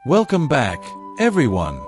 Welcome back, everyone.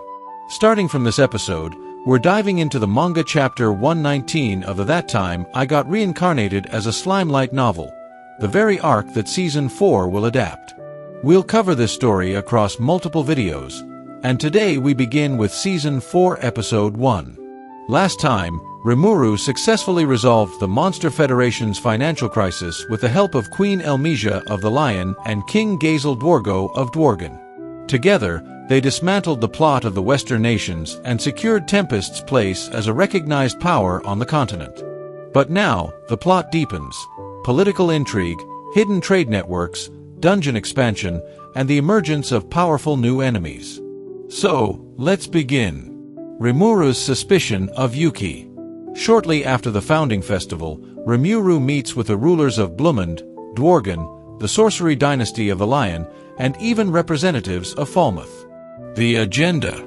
Starting from this episode, we're diving into the manga chapter 119 of the That Time I Got Reincarnated as a Slime light novel, the very arc that Season 4 will adapt. We'll cover this story across multiple videos, and today we begin with Season 4 Episode 1. Last time, Rimuru successfully resolved the Monster Federation's financial crisis with the help of Queen Elmesia of the Lion and King Gazel Dwargo of Dwargon. Together, they dismantled the plot of the Western nations and secured Tempest's place as a recognized power on the continent. But now, the plot deepens. Political intrigue, hidden trade networks, dungeon expansion, and the emergence of powerful new enemies. So, let's begin. Rimuru's suspicion of Yuki. Shortly after the founding festival, Rimuru meets with the rulers of Blumund, Dwargon, the sorcery dynasty of the Lion, and even representatives of Falmouth. The agenda: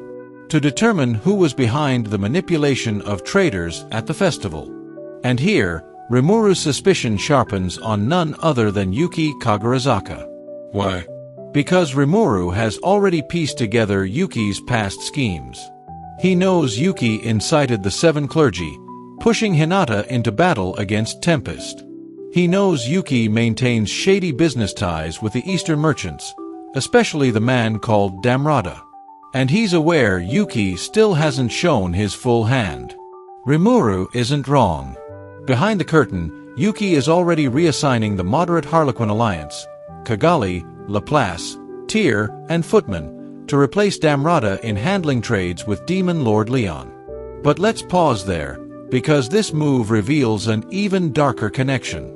to determine who was behind the manipulation of traders at the festival. And here, Rimuru's suspicion sharpens on none other than Yuki Kagurazaka. Why? Because Rimuru has already pieced together Yuki's past schemes. He knows Yuki incited the Seven Clergy, pushing Hinata into battle against Tempest. He knows Yuki maintains shady business ties with the Eastern merchants, especially the man called Damrada. And he's aware Yuki still hasn't shown his full hand. Rimuru isn't wrong. Behind the curtain, Yuki is already reassigning the moderate Harlequin alliance, Kigali, Laplace, Tyr, and Footman, to replace Damrada in handling trades with Demon Lord Leon. But let's pause there, because this move reveals an even darker connection.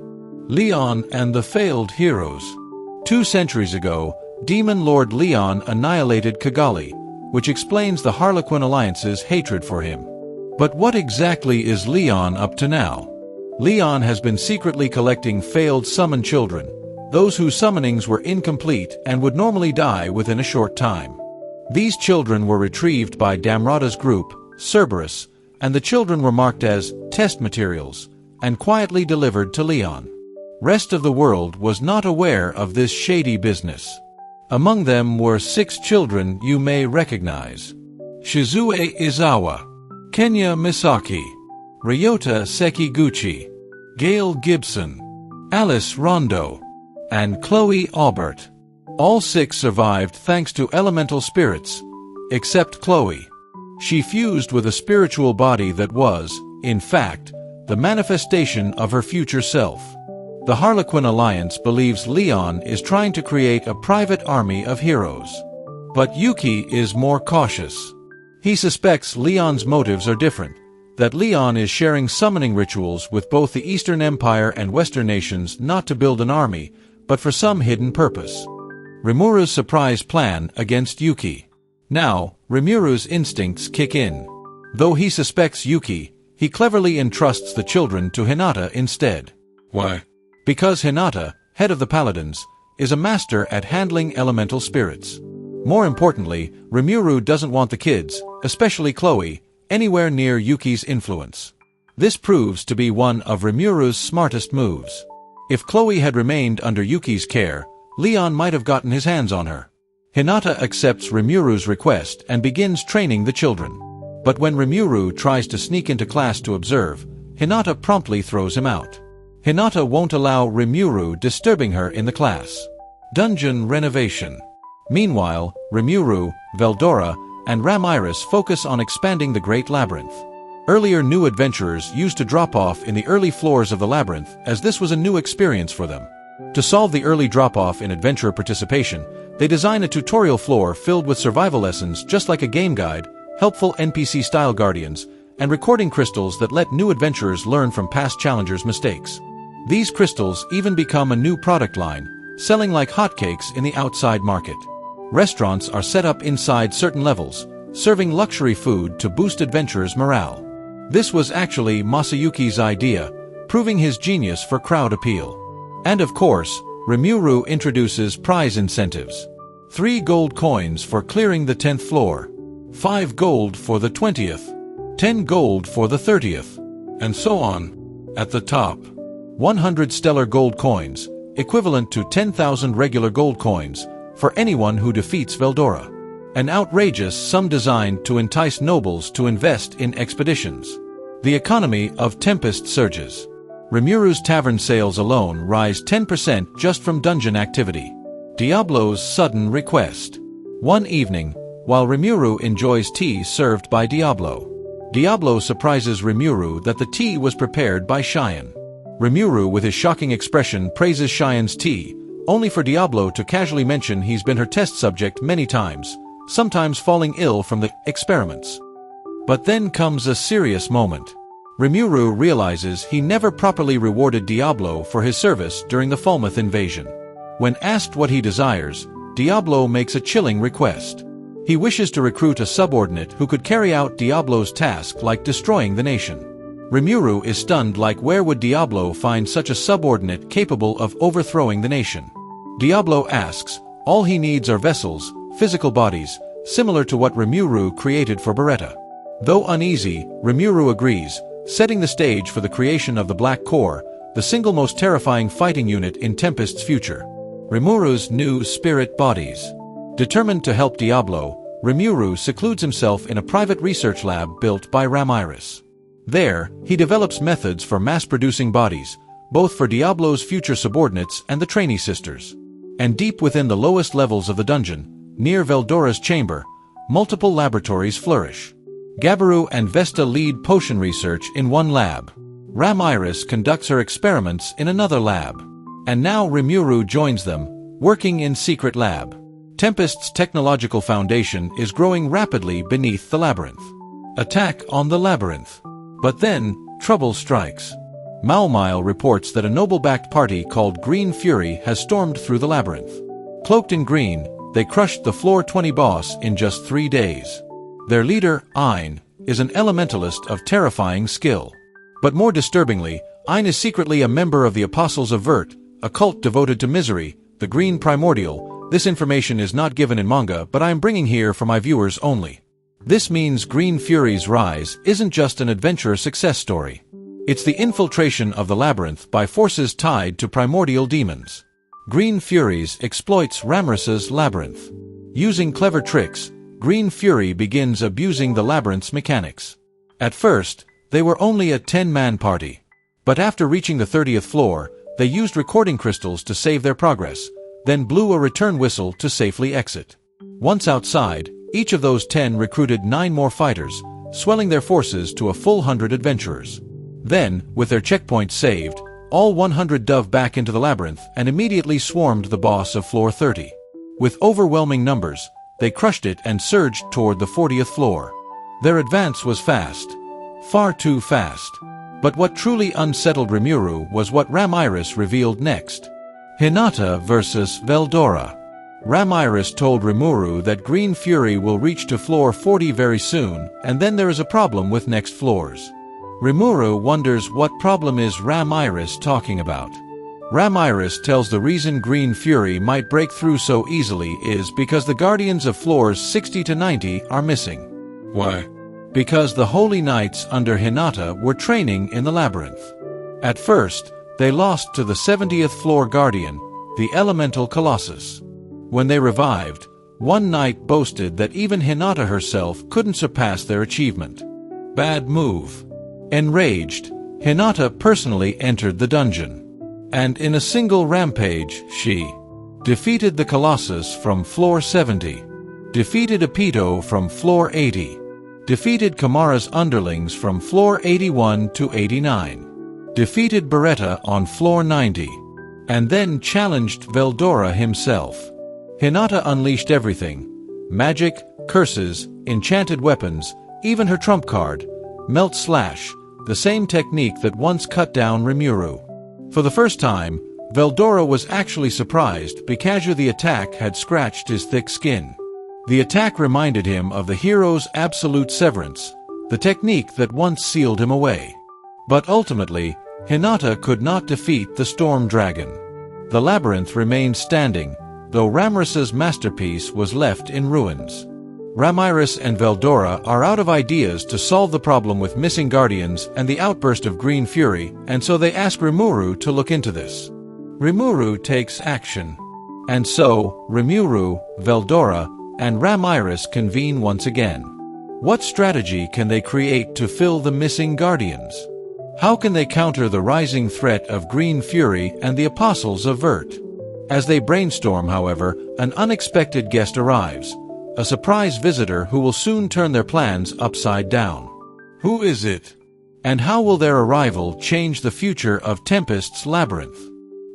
Leon and the failed heroes. 2 centuries ago, Demon Lord Leon annihilated Kigali, which explains the Harlequin Alliance's hatred for him. But what exactly is Leon up to now? Leon has been secretly collecting failed summon children, those whose summonings were incomplete and would normally die within a short time. These children were retrieved by Damrada's group, Cerberus, and the children were marked as test materials and quietly delivered to Leon. Rest of the world was not aware of this shady business. Among them were 6 children you may recognize: Shizue Izawa, Kenya Misaki, Ryota Sekiguchi, Gail Gibson, Alice Rondo, and Chloe Aubert. All 6 survived thanks to elemental spirits, except Chloe. She fused with a spiritual body that was, in fact, the manifestation of her future self. The Harlequin Alliance believes Leon is trying to create a private army of heroes. But Yuki is more cautious. He suspects Leon's motives are different, that Leon is sharing summoning rituals with both the Eastern Empire and Western nations not to build an army, but for some hidden purpose. Rimuru's surprise plan against Yuki. Now, Rimuru's instincts kick in. Though he suspects Yuki, he cleverly entrusts the children to Hinata instead. Why? Because Hinata, head of the Paladins, is a master at handling elemental spirits. More importantly, Rimuru doesn't want the kids, especially Chloe, anywhere near Yuki's influence. This proves to be one of Rimuru's smartest moves. If Chloe had remained under Yuki's care, Leon might have gotten his hands on her. Hinata accepts Rimuru's request and begins training the children. But when Rimuru tries to sneak into class to observe, Hinata promptly throws him out. Hinata won't allow Rimuru disturbing her in the class. Dungeon renovation. Meanwhile, Rimuru, Veldora, and Ramiris focus on expanding the Great Labyrinth. Earlier new adventurers used to drop off in the early floors of the labyrinth, as this was a new experience for them. To solve the early drop-off in adventurer participation, they design a tutorial floor filled with survival lessons just like a game guide, helpful NPC-style guardians, and recording crystals that let new adventurers learn from past challengers' mistakes. These crystals even become a new product line, selling like hotcakes in the outside market. Restaurants are set up inside certain levels, serving luxury food to boost adventurers' morale. This was actually Masayuki's idea, proving his genius for crowd appeal. And of course, Rimuru introduces prize incentives. 3 gold coins for clearing the 10th floor, 5 gold for the 20th, 10 gold for the 30th, and so on. At the top, 100 stellar gold coins, equivalent to 10,000 regular gold coins, for anyone who defeats Veldora. An outrageous sum designed to entice nobles to invest in expeditions. The economy of Tempest surges. Rimuru's tavern sales alone rise 10% just from dungeon activity. Diablo's sudden request. One evening, while Rimuru enjoys tea served by Diablo, Diablo surprises Rimuru that the tea was prepared by Cheyenne. Rimuru, with his shocking expression, praises Cheyenne's tea, only for Diablo to casually mention he's been her test subject many times, sometimes falling ill from the experiments. But then comes a serious moment. Rimuru realizes he never properly rewarded Diablo for his service during the Falmouth invasion. When asked what he desires, Diablo makes a chilling request. He wishes to recruit a subordinate who could carry out Diablo's task, like destroying the nation. Rimuru is stunned, like where would Diablo find such a subordinate capable of overthrowing the nation? Diablo asks, all he needs are vessels, physical bodies, similar to what Rimuru created for Beretta. Though uneasy, Rimuru agrees, setting the stage for the creation of the Black Corps, the single most terrifying fighting unit in Tempest's future. Rimuru's new spirit bodies. Determined to help Diablo, Rimuru secludes himself in a private research lab built by Ramiris. There, he develops methods for mass-producing bodies, both for Diablo's future subordinates and the trainee sisters. And deep within the lowest levels of the dungeon, near Veldora's chamber, multiple laboratories flourish. Gabiru and Vesta lead potion research in one lab. Ramiris conducts her experiments in another lab. And now Rimuru joins them, working in secret lab. Tempest's technological foundation is growing rapidly beneath the labyrinth. Attack on the labyrinth. But then, trouble strikes. Maumile reports that a noble-backed party called Green Fury has stormed through the labyrinth. Cloaked in green, they crushed the Floor 20 boss in just 3 days. Their leader, Ein, is an elementalist of terrifying skill. But more disturbingly, Ein is secretly a member of the Apostles of Vert, a cult devoted to misery, the Green Primordial. This information is not given in manga, but I am bringing here for my viewers only. This means Green Fury's rise isn't just an adventure success story. It's the infiltration of the labyrinth by forces tied to primordial demons. Green Furies exploits Ramiris's labyrinth. Using clever tricks, Green Fury begins abusing the labyrinth's mechanics. At first, they were only a 10-man party. But after reaching the 30th floor, they used recording crystals to save their progress, then blew a return whistle to safely exit. Once outside, each of those 10 recruited 9 more fighters, swelling their forces to a full 100 adventurers. Then, with their checkpoints saved, all 100 dove back into the labyrinth and immediately swarmed the boss of floor 30. With overwhelming numbers, they crushed it and surged toward the 40th floor. Their advance was fast. Far too fast. But what truly unsettled Rimuru was what Ramiris revealed next. Hinata versus Veldora. Ramiris told Rimuru that Green Fury will reach to floor 40 very soon, and then there is a problem with next floors. Rimuru wonders what problem is Ramiris talking about. Ramiris tells the reason Green Fury might break through so easily is because the guardians of floors 60 to 90 are missing. Why? Because the Holy Knights under Hinata were training in the labyrinth. At first, they lost to the 70th floor guardian, the Elemental Colossus. When they revived, one knight boasted that even Hinata herself couldn't surpass their achievement. Bad move. Enraged, Hinata personally entered the dungeon. And in a single rampage, she defeated the Colossus from floor 70, defeated Apito from floor 80, defeated Kamara's underlings from floor 81 to 89, defeated Beretta on floor 90, and then challenged Veldora himself. Hinata unleashed everything: magic, curses, enchanted weapons, even her trump card, Melt Slash, the same technique that once cut down Rimuru. For the first time, Veldora was actually surprised because the attack had scratched his thick skin. The attack reminded him of the hero's absolute severance, the technique that once sealed him away. But ultimately, Hinata could not defeat the Storm Dragon. The labyrinth remained standing, though Ramiris's masterpiece was left in ruins. Ramiris and Veldora are out of ideas to solve the problem with missing guardians and the outburst of Green Fury, and so they ask Rimuru to look into this. Rimuru takes action. And so, Rimuru, Veldora, and Ramiris convene once again. What strategy can they create to fill the missing guardians? How can they counter the rising threat of Green Fury and the Apostles of Vert? As they brainstorm, however, an unexpected guest arrives, a surprise visitor who will soon turn their plans upside down. Who is it? And how will their arrival change the future of Tempest's labyrinth?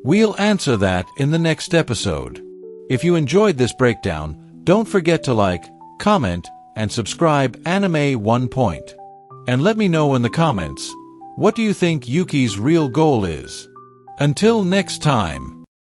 We'll answer that in the next episode. If you enjoyed this breakdown, don't forget to like, comment, and subscribe Anime 1 Point. And let me know in the comments, what do you think Yuki's real goal is? Until next time.